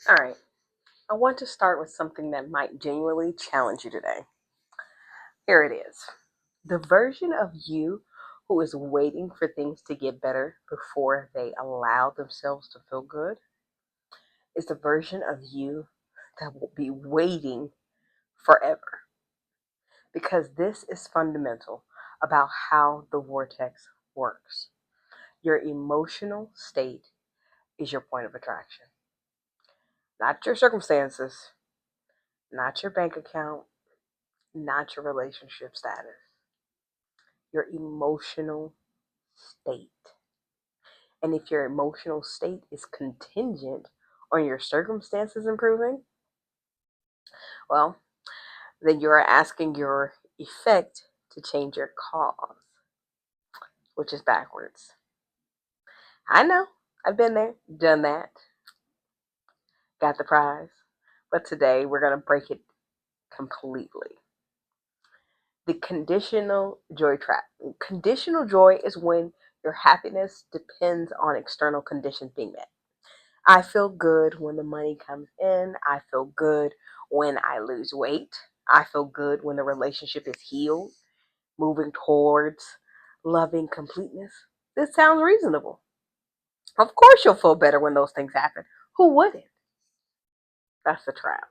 All right, I want to start with something that might genuinely challenge you today. Here it is. The version of you who is waiting for things to get better before they allow themselves to feel good is the version of you that will be waiting forever. Because this is fundamental about how the vortex works. Your emotional state is your point of attraction, not your circumstances, not your bank account, not your relationship status, your emotional state. And if your emotional state is contingent on your circumstances improving, well, then you are asking your effect to change your cause, which is backwards. I know, I've been there, done that, got the prize. But today we're going to break it completely. The conditional joy trap. Conditional joy is when your happiness depends on external conditions being met. I feel good when the money comes in. I feel good when I lose weight. I feel good when the relationship is healed, moving towards loving completeness. This sounds reasonable. Of course, you'll feel better when those things happen. Who wouldn't? That's the trap.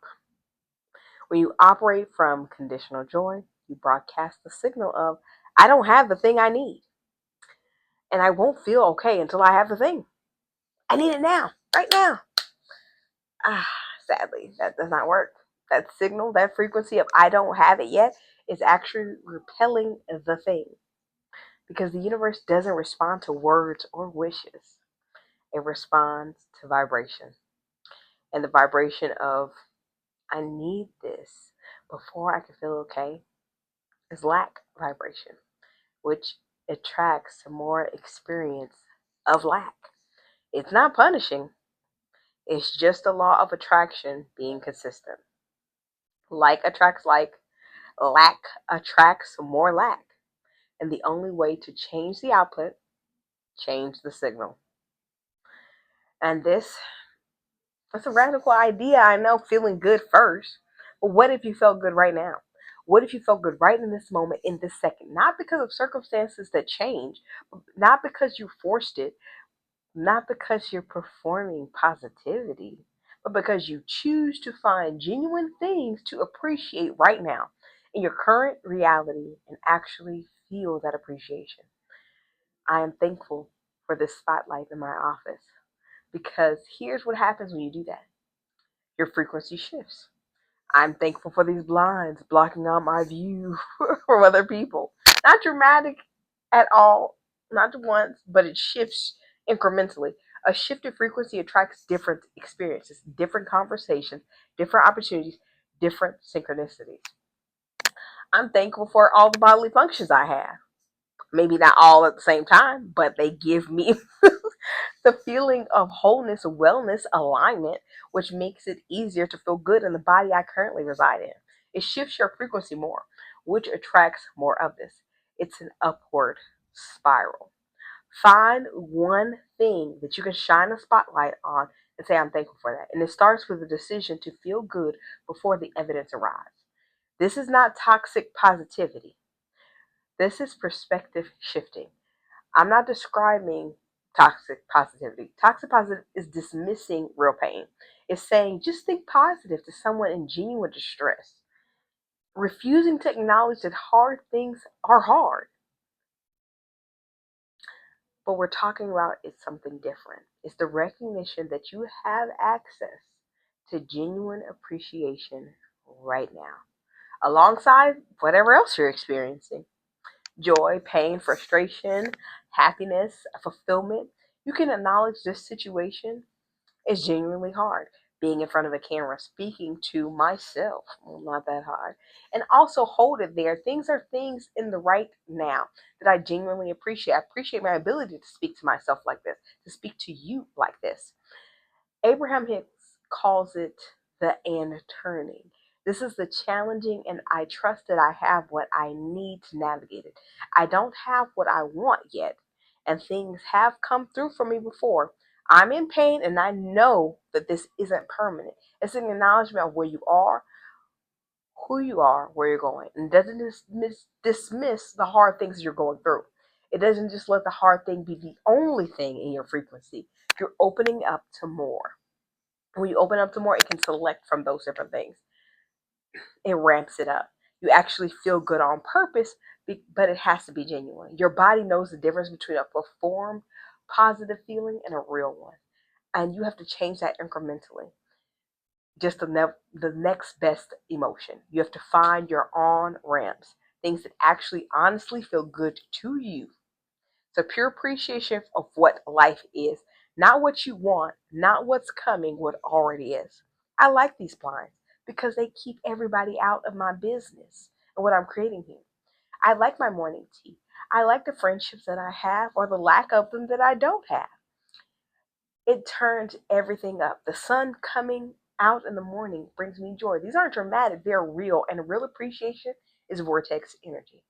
When you operate from conditional joy, you broadcast the signal of, I don't have the thing I need. And I won't feel okay until I have the thing. I need it now, right now. Ah, sadly, that does not work. That signal, that frequency of I don't have it yet is actually repelling the thing because the universe doesn't respond to words or wishes. It responds to vibration. And the vibration of I need this before I can feel okay is lack vibration, which attracts more experience of lack. It's not punishing, it's just the law of attraction being consistent. Like attracts like, lack attracts more lack. And the only way to change the output, change the signal. And that's a radical idea. I know, feeling good first. But what if you felt good right now? What if you felt good right in this moment, in this second? Not because of circumstances that change, not because you forced it, not because you're performing positivity, but because you choose to find genuine things to appreciate right now in your current reality and actually feel that appreciation. I am thankful for this spotlight in my office because here's what happens when you do that: your frequency shifts. I'm thankful for these blinds blocking out my view from other people. Not dramatic at all, not once, but it shifts incrementally. A shifted frequency attracts different experiences, different conversations, different opportunities, different synchronicities. I'm thankful for all the bodily functions I have. Maybe not all at the same time, but they give me the feeling of wholeness, wellness, alignment, which makes it easier to feel good in the body I currently reside in. It shifts your frequency more, which attracts more of this. It's an upward spiral. Find one thing that you can shine a spotlight on and say, I'm thankful for that. And it starts with a decision to feel good before the evidence arrives. This is not toxic positivity. This is perspective shifting. I'm not describing toxic positivity. Toxic positive is dismissing real pain. It's saying just think positive to someone in genuine distress. Refusing to acknowledge that hard things are hard. But we're talking about is something different. It's the recognition that you have access to genuine appreciation right now, alongside whatever else you're experiencing: joy, pain, frustration, happiness, fulfillment. You can acknowledge this situation is genuinely hard. Being in front of a camera, speaking to myself, well, not that hard. And also hold it there. Things are things in the right now that I genuinely appreciate. I appreciate my ability to speak to myself like this, to speak to you like this. Abraham-Hicks calls it the and turning. This is the challenging, and I trust that I have what I need to navigate it. I don't have what I want yet, and things have come through for me before. I'm in pain and I know that this isn't permanent. It's an acknowledgement of where you are, who you are, where you're going. And it doesn't dismiss the hard things you're going through. It doesn't just let the hard thing be the only thing in your frequency. You're opening up to more. When you open up to more, it can select from those different things. It ramps it up. You actually feel good on purpose, but it has to be genuine. Your body knows the difference between a performed positive feeling and a real one. And you have to change that incrementally. Just the next best emotion. You have to find your on ramps, things that actually honestly feel good to you. So pure appreciation of what life is, not what you want, not what's coming, what already is. I like these blinds because they keep everybody out of my business and what I'm creating here. I like my morning tea. I like the friendships that I have or the lack of them that I don't have. It turns everything up. The sun coming out in the morning brings me joy. These aren't dramatic, they're real. And real appreciation is vortex energy.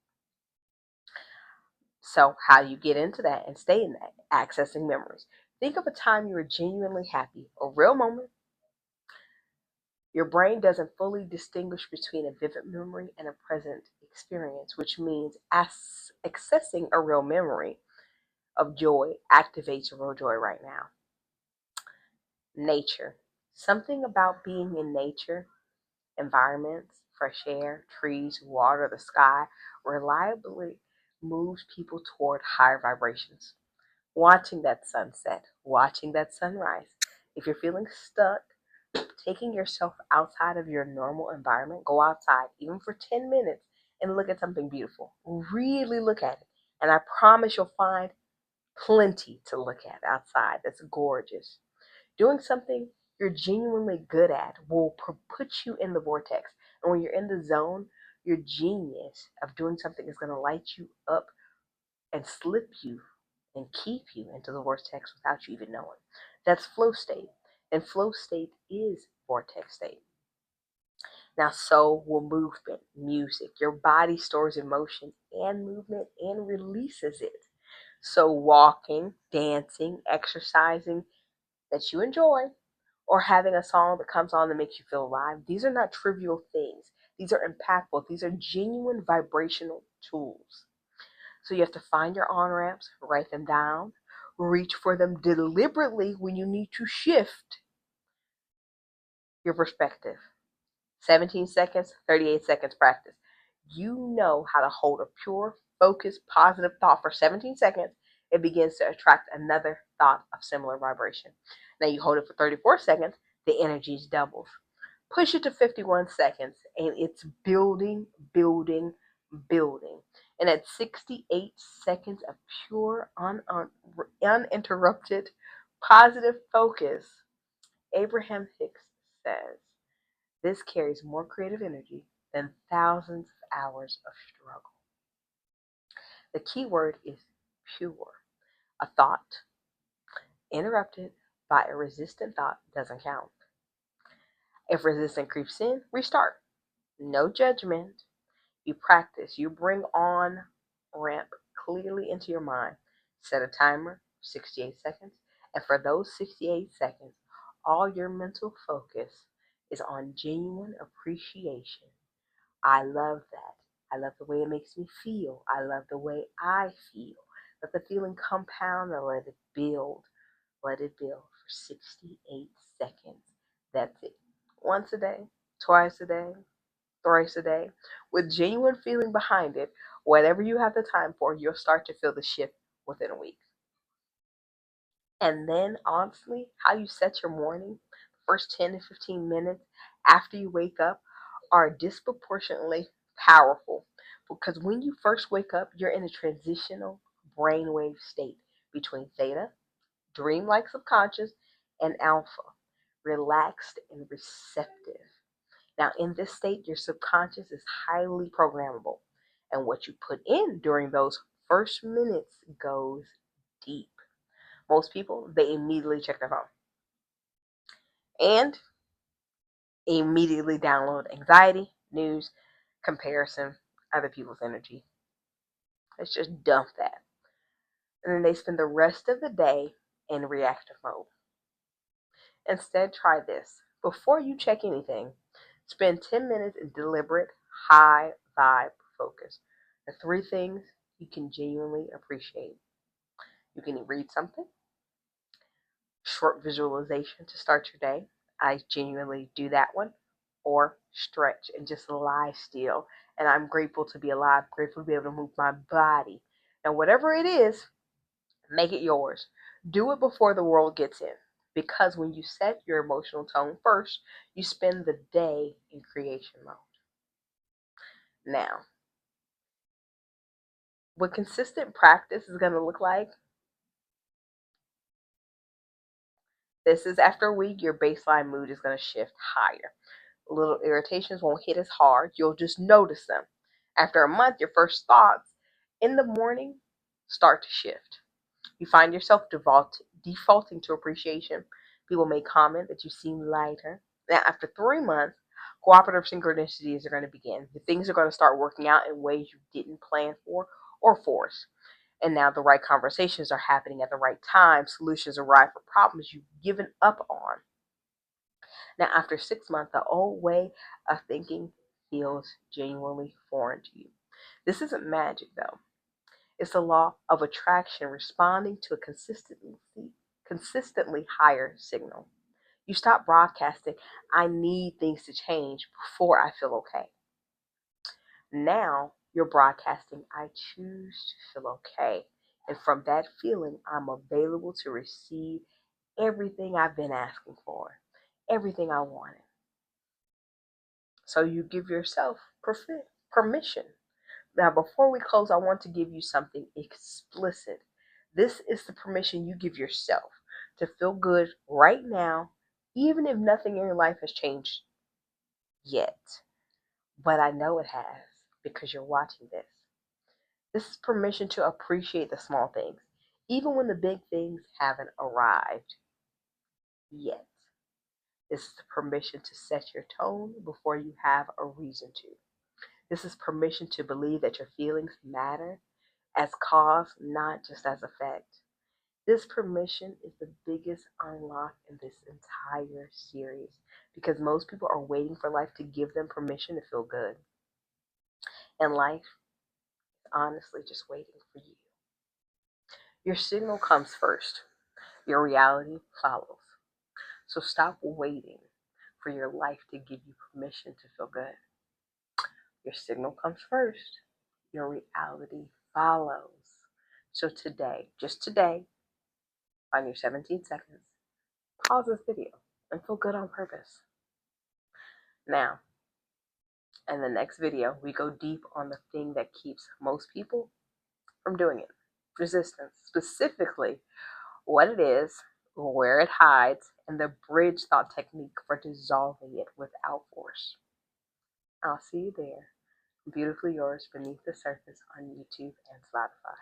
So, how do you get into that and stay in that? Accessing memories. Think of a time you were genuinely happy, a real moment. Your brain doesn't fully distinguish between a vivid memory and a present experience, which means accessing a real memory of joy activates real joy right now. Nature. Something about being in nature, environments, fresh air, trees, water, the sky, reliably moves people toward higher vibrations. Watching that sunset, watching that sunrise. If you're feeling stuck, taking yourself outside of your normal environment, go outside, even for 10 minutes, and look at something beautiful. Really look at it. And I promise you'll find plenty to look at outside that's gorgeous. Doing something you're genuinely good at will put you in the vortex. And when you're in the zone, your genius of doing something is going to light you up and slip you and keep you into the vortex without you even knowing. That's flow state. And flow state is vortex state. Now, so will movement, music. Your body stores emotion and movement and releases it. So, walking, dancing, exercising that you enjoy, or having a song that comes on that makes you feel alive, these are not trivial things. These are impactful. These are genuine vibrational tools. So you have to find your on ramps, write them down, reach for them deliberately when you need to shift your perspective. 17 seconds, 38 seconds practice. You know how to hold a pure, focused, positive thought for 17 seconds. It begins to attract another thought of similar vibration. Now you hold it for 34 seconds, the energy doubles. Push it to 51 seconds, and it's building, building, building. And at 68 seconds of pure, uninterrupted, positive focus, Abraham Hicks says, this carries more creative energy than thousands of hours of struggle. The key word is pure. A thought interrupted by a resistant thought doesn't count. If resistance creeps in, restart. No judgment. You practice. You bring on ramp clearly into your mind. Set a timer, 68 seconds. And for those 68 seconds, all your mental focus is on genuine appreciation. I love that. I love the way it makes me feel. I love the way I feel. Let the feeling compound and let it build. Let it build for 68 seconds. That's it. Once a day, twice a day, thrice a day, with genuine feeling behind it, whatever you have the time for, you'll start to feel the shift within a week. And then, honestly, how you set your morning, first 10 to 15 minutes after you wake up, are disproportionately powerful. Because when you first wake up, you're in a transitional brainwave state between theta, dreamlike subconscious, and alpha, relaxed and receptive. Now, in this state, your subconscious is highly programmable. And what you put in during those first minutes goes deep. Most people, they immediately check their phone and immediately download anxiety, news, comparison, other people's energy. Let's just dump that. And then they spend the rest of the day in reactive mode. Instead, try this. Before you check anything, spend 10 minutes in deliberate, high vibe focus. The three things you can genuinely appreciate. You can read something, short visualization to start your day. I genuinely do that one. Or stretch and just lie still. And I'm grateful to be alive, grateful to be able to move my body. And whatever it is, make it yours. Do it before the world gets in. Because when you set your emotional tone first, you spend the day in creation mode. Now, what consistent practice is going to look like, this is after a week, your baseline mood is going to shift higher. Little irritations won't hit as hard. You'll just notice them. After a month, your first thoughts in the morning start to shift. You find yourself defaulting to appreciation. People may comment that you seem lighter. Now, after 3 months, cooperative synchronicities are going to begin. Things are going to start working out in ways you didn't plan for or force. And now the right conversations are happening at the right time. Solutions arrive for problems you've given up on. Now, after 6 months, the old way of thinking feels genuinely foreign to you. This isn't magic, though. It's the law of attraction responding to a consistently higher signal. You stop broadcasting, I need things to change before I feel okay. Now you're broadcasting, I choose to feel okay. And from that feeling, I'm available to receive everything I've been asking for, everything I wanted. So you give yourself permission. Now, before we close, I want to give you something explicit. This is the permission you give yourself to feel good right now, even if nothing in your life has changed yet. But I know it has because you're watching this. This is permission to appreciate the small things, even when the big things haven't arrived yet. This is the permission to set your tone before you have a reason to. This is permission to believe that your feelings matter as cause, not just as effect. This permission is the biggest unlock in this entire series because most people are waiting for life to give them permission to feel good. And life is honestly just waiting for you. Your signal comes first, your reality follows. So stop waiting for your life to give you permission to feel good. Your signal comes first, your reality follows. So today, just today, on your 17 seconds, pause this video and feel good on purpose. Now, in the next video, we go deep on the thing that keeps most people from doing it. Resistance, specifically what it is, where it hides, and the bridge thought technique for dissolving it without force. I'll see you there. Beautifully Yours Beneath the Surface on YouTube and Spotify.